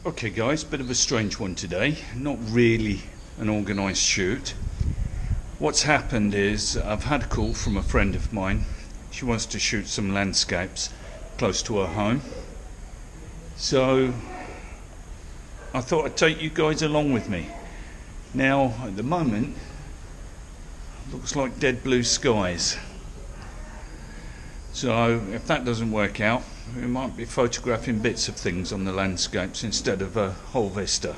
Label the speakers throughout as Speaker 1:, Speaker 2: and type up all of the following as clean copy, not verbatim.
Speaker 1: Okay guys, bit of a strange one today, not really an organised shoot. What's happened is I've had a call from a friend of mine. She wants to shoot some landscapes close to her home, so I thought I'd take you guys along with me. Now at the moment looks like dead blue skies, so if that doesn't work out, we might be photographing bits of things on the landscapes instead of a whole vista,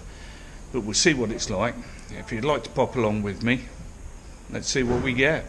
Speaker 1: but we'll see what it's like. If you'd like to pop along with me, let's see what we get.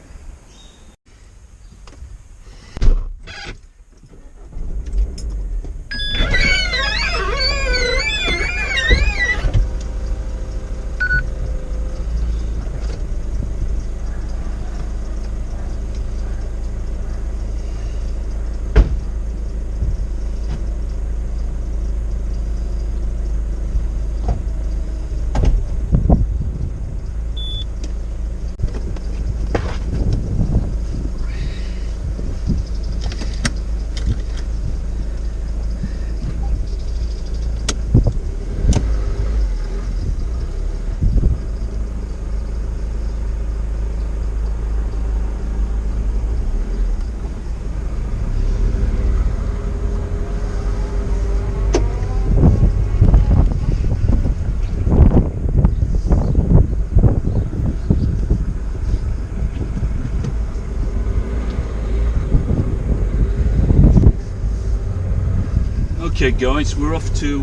Speaker 1: Okay guys, we're off to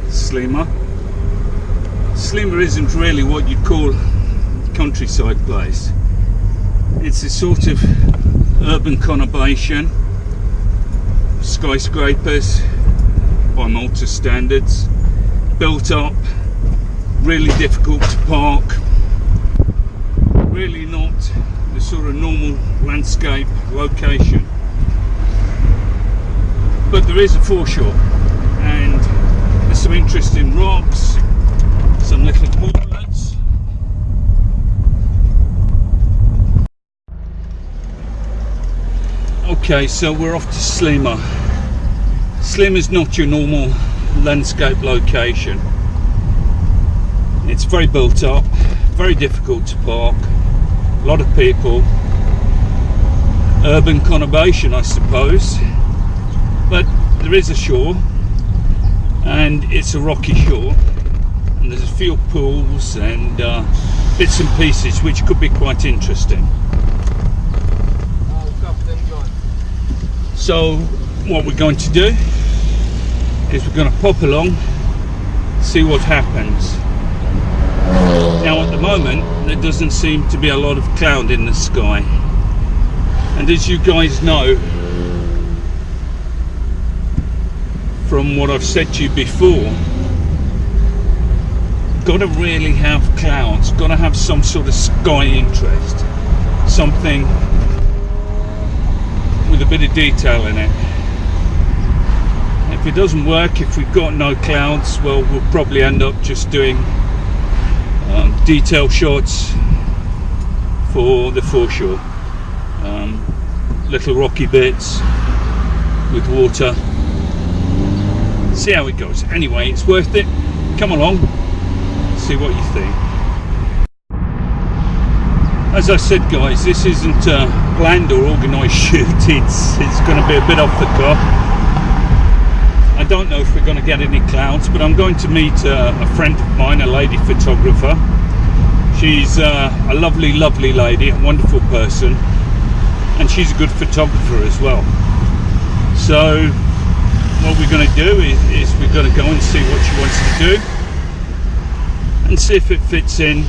Speaker 1: Sliema. Sliema isn't really what you'd call a countryside place. It's a sort of urban conurbation, skyscrapers by Malta standards, built up, really difficult to park, really not the sort of normal landscape location. But there is a foreshore, and there's some interesting rocks, some little portlets. Okay, so we're off to Sliema. Sliema is not your normal landscape location. It's very built up, very difficult to park, a lot of people, urban conurbation I suppose. But there is a shore, and it's a rocky shore, and there's a few pools and bits and pieces which could be quite interesting. So what we're going to do is we're going to pop along, see what happens. Now at the moment there doesn't seem to be a lot of cloud in the sky, and as you guys know from what I've said to you before, got to really have clouds, got to have some sort of sky interest, something with a bit of detail in it. If it doesn't work, if we've got no clouds, well, we'll probably end up just doing detail shots for the foreshore, little rocky bits with water. See how it goes. Anyway, it's worth it. Come along, see what you think. As I said guys, this isn't a planned or organised shoot. It's going to be a bit off the cuff. I don't know if we're going to get any clouds, but I'm going to meet a friend of mine, a lady photographer. She's a lovely lady, a wonderful person, and she's a good photographer as well. So what we're going to do is we're going to go and see what she wants to do and see if it fits in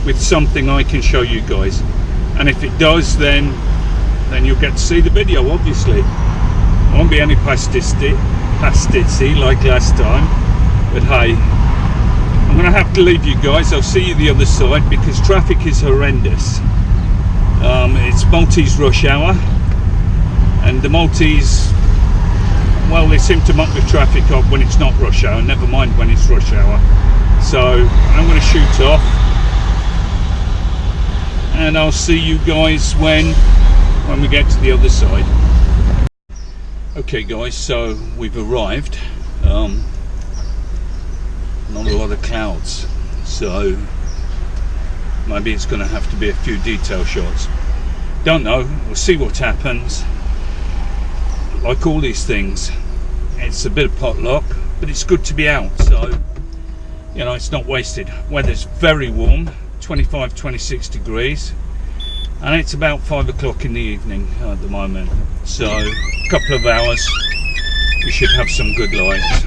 Speaker 1: with something I can show you guys, and if it does, then you'll get to see the video. Obviously it won't be any pastici like last time, but hey, I'm going to have to leave you guys. I'll see you the other side because traffic is horrendous. It's Maltese rush hour, and the Maltese, well, they seem to muck the traffic up when it's not rush hour, never mind when it's rush hour. So I'm going to shoot off, and I'll see you guys when we get to the other side. Okay guys, so we've arrived. not a lot of clouds, so maybe it's going to have to be a few detail shots. Don't know, we'll see what happens. Like all these things, it's a bit of potluck, but it's good to be out, so you know, it's not wasted. Weather's very warm, 25-26 degrees, and it's about 5 o'clock in the evening at the moment, so a couple of hours we should have some good light,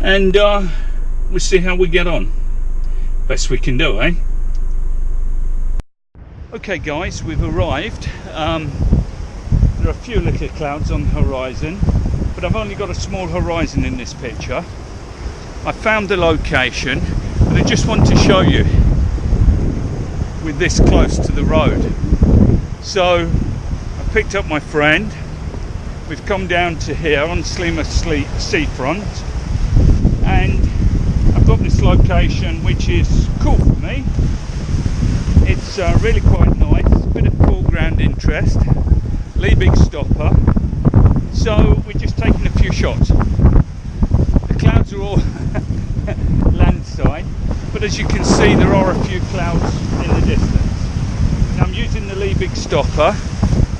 Speaker 1: and we'll see how we get on. Best we can do, eh? Okay guys, we've arrived. There are a few little clouds on the horizon, but I've only got a small horizon in this picture. I found the location, and I just want to show you with this close to the road. So I picked up my friend. We've come down to here on Sliema seafront, and I've got this location which is cool for me. It's really quite nice, a bit of foreground interest, big stopper. So we're just taking a few shots. The clouds are all landside, but as you can see there are a few clouds in the distance. Now I'm using the big stopper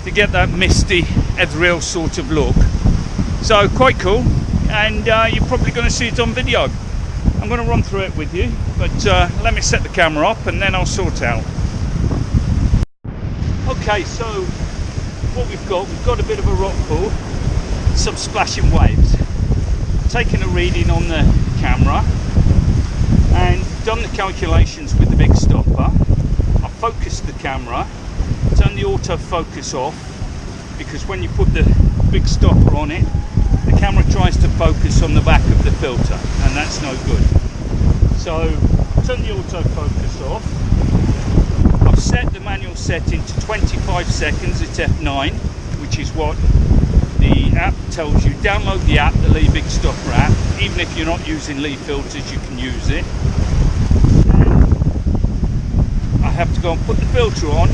Speaker 1: to get that misty ethereal sort of look. So quite cool, and you're probably going to see it on video. I'm going to run through it with you, but let me set the camera up and then I'll sort out. Okay, so what we've got a bit of a rock pool, some splashing waves. Taken a reading on the camera and done the calculations with the big stopper. I focused the camera, turned the autofocus off, because when you put the big stopper on it, the camera tries to focus on the back of the filter, and that's no good. So turn the autofocus off. I've set the manual setting to 25 seconds at f9, which is what the app tells you. Download the app, the Lee Big Stopper app. Even if you're not using Lee filters, you can use it. And I have to go and put the filter on,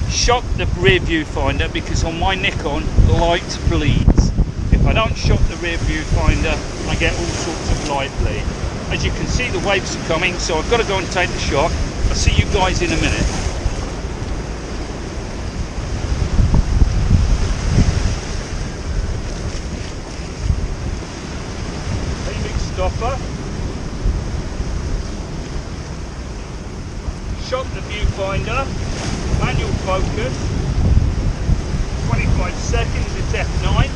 Speaker 1: shot the rear viewfinder, because on my Nikon light bleeds. If I don't shot the rear viewfinder, I get all sorts of light bleed. As you can see, the waves are coming, so I've got to go and take the shot. I'll see you guys in a minute. Big stopper. Shot the viewfinder. Manual focus. 25 seconds at f9.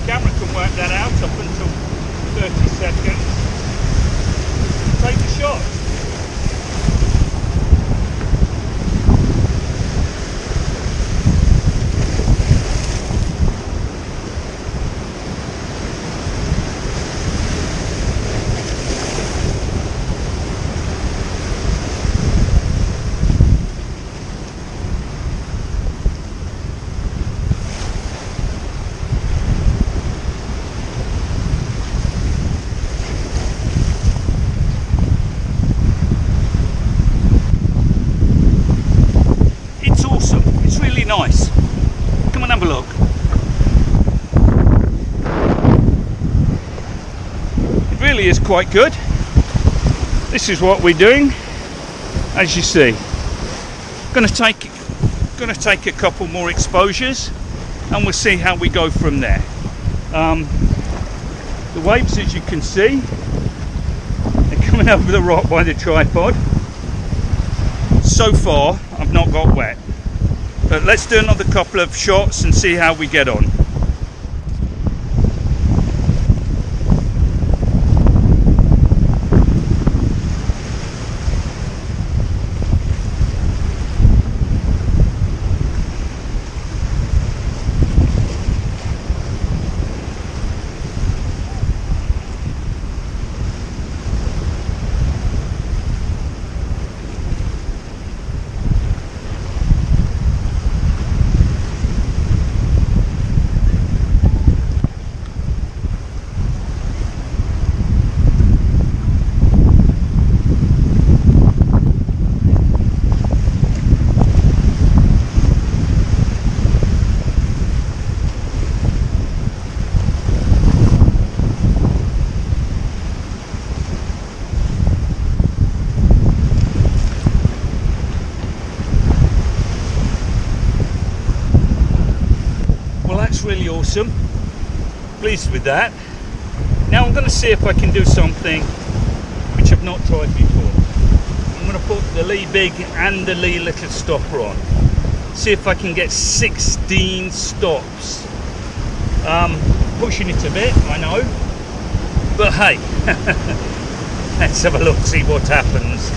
Speaker 1: Camera can work that out up until 30 seconds. Take the shot. Nice. Come and have a look. It really is quite good. This is what we're doing, as you see. Going to take a couple more exposures, and we'll see how we go from there. The waves, as you can see, they're coming over the rock by the tripod. So far, I've not got wet. But let's do another couple of shots and see how we get on. awesome. Pleased with that. Now I'm going to see if I can do something which I've not tried before. I'm going to put the Lee big and the Lee little stopper on. See if I can get 16 stops. Pushing it a bit, I know. But hey, let's have a look, see what happens.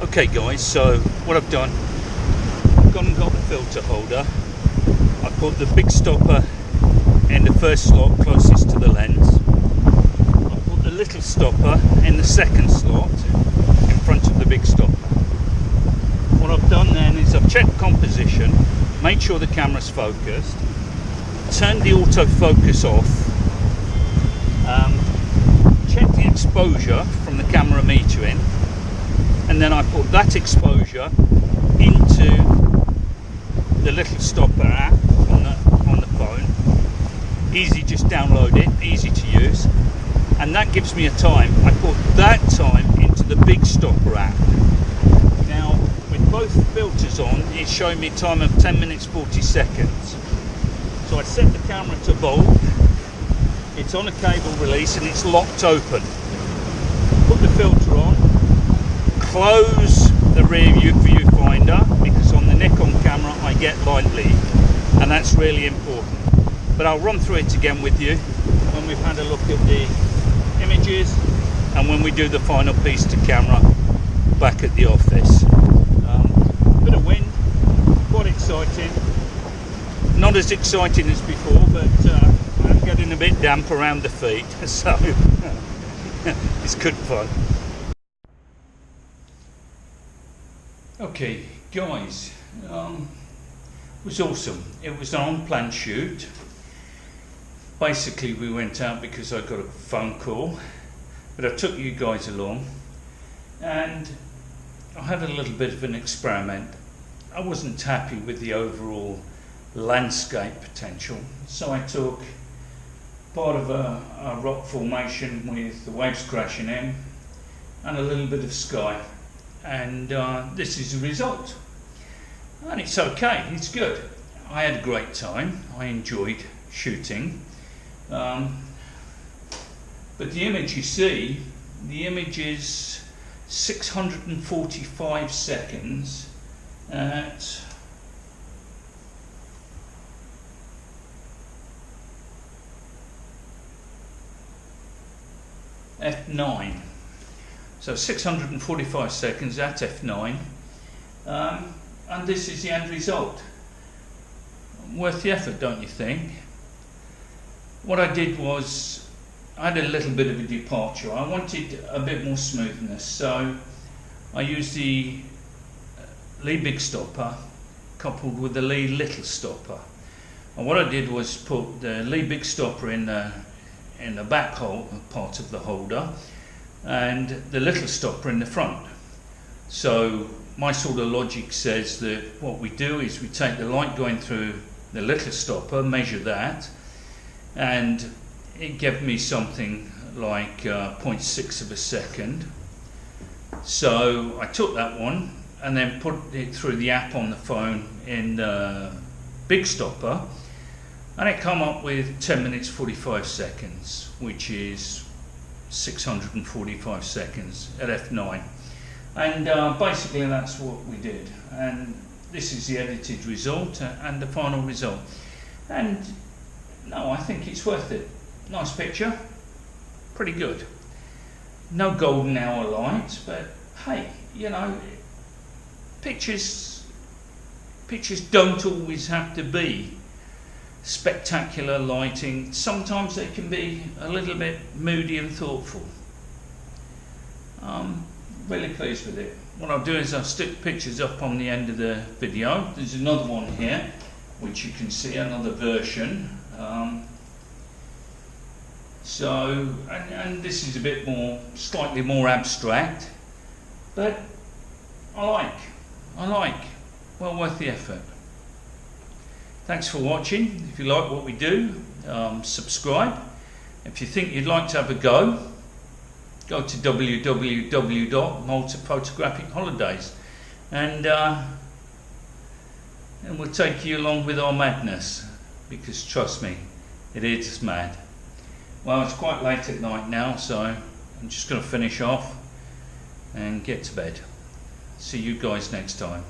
Speaker 1: Okay guys, so what I've done, I've gone and got the filter holder. I put the big stopper in the first slot closest to the lens. I put the little stopper in the second slot in front of the big stopper. What I've done then is I've checked composition, made sure the camera's focused, turned the autofocus off, checked the exposure from the camera metering, and then I put that exposure into the little stopper app on the phone. Easy, just download it, easy to use, and that gives me a time. I put that time into the big stopper app. Now with both filters on, it's showing me a time of 10 minutes 40 seconds. So I set the camera to bulk, it's on a cable release and it's locked open. Put the filter on, close the rear view viewfinder, because on the Nikon camera I get light lead, and that's really important. But I'll run through it again with you when we've had a look at the images and when we do the final piece to camera back at the office. Bit of wind, quite exciting. Not as exciting as before, but I'm getting a bit damp around the feet, so it's good fun. Okay guys, it was awesome. It was an unplanned shoot. Basically we went out because I got a phone call, but I took you guys along and I had a little bit of an experiment. I wasn't happy with the overall landscape potential, so I took part of a rock formation with the waves crashing in and a little bit of sky, and this is the result, and it's okay, it's good. I had a great time, I enjoyed shooting, but the image you see, the image is 645 seconds at f9. So 645 seconds at f9, and this is the end result. Worth the effort, don't you think? What I did was I had a little bit of a departure. I wanted a bit more smoothness, so I used the Lee big stopper coupled with the Lee little stopper. And what I did was put the Lee big stopper in the back part of the holder and the little stopper in the front. So my sort of logic says that what we do is we take the light going through the little stopper, measure that, and it gave me something like 0.6 of a second. So I took that one and then put it through the app on the phone in the big stopper, and it come up with 10 minutes 45 seconds, which is 645 seconds at f9. And basically that's what we did, and this is the edited result and the final result. And no, I think it's worth it. Nice picture, pretty good. No golden hour light, but hey, you know, pictures don't always have to be spectacular lighting. Sometimes they can be a little bit moody and thoughtful. Really pleased with it. What I'll do is I'll stick pictures up on the end of the video. There's another one here which you can see, another version. And this is a bit more, slightly more abstract, but I like, well worth the effort. Thanks for watching. If you like what we do, subscribe. If you think you'd like to have a go to www.Malta.Photographic Holidays, and 'Malta.Photographic Holidays, and 'Malta.Photographic Holidays, and 'Malta.Photographic Holidays, and 'Malta.Photographic Holidays, and 'Malta.Photographic Holidays, and and we'll take you along with our madness, because trust me, it is mad. Well, it's quite late at night now, so I'm just going to finish off and get to bed. See you guys next time.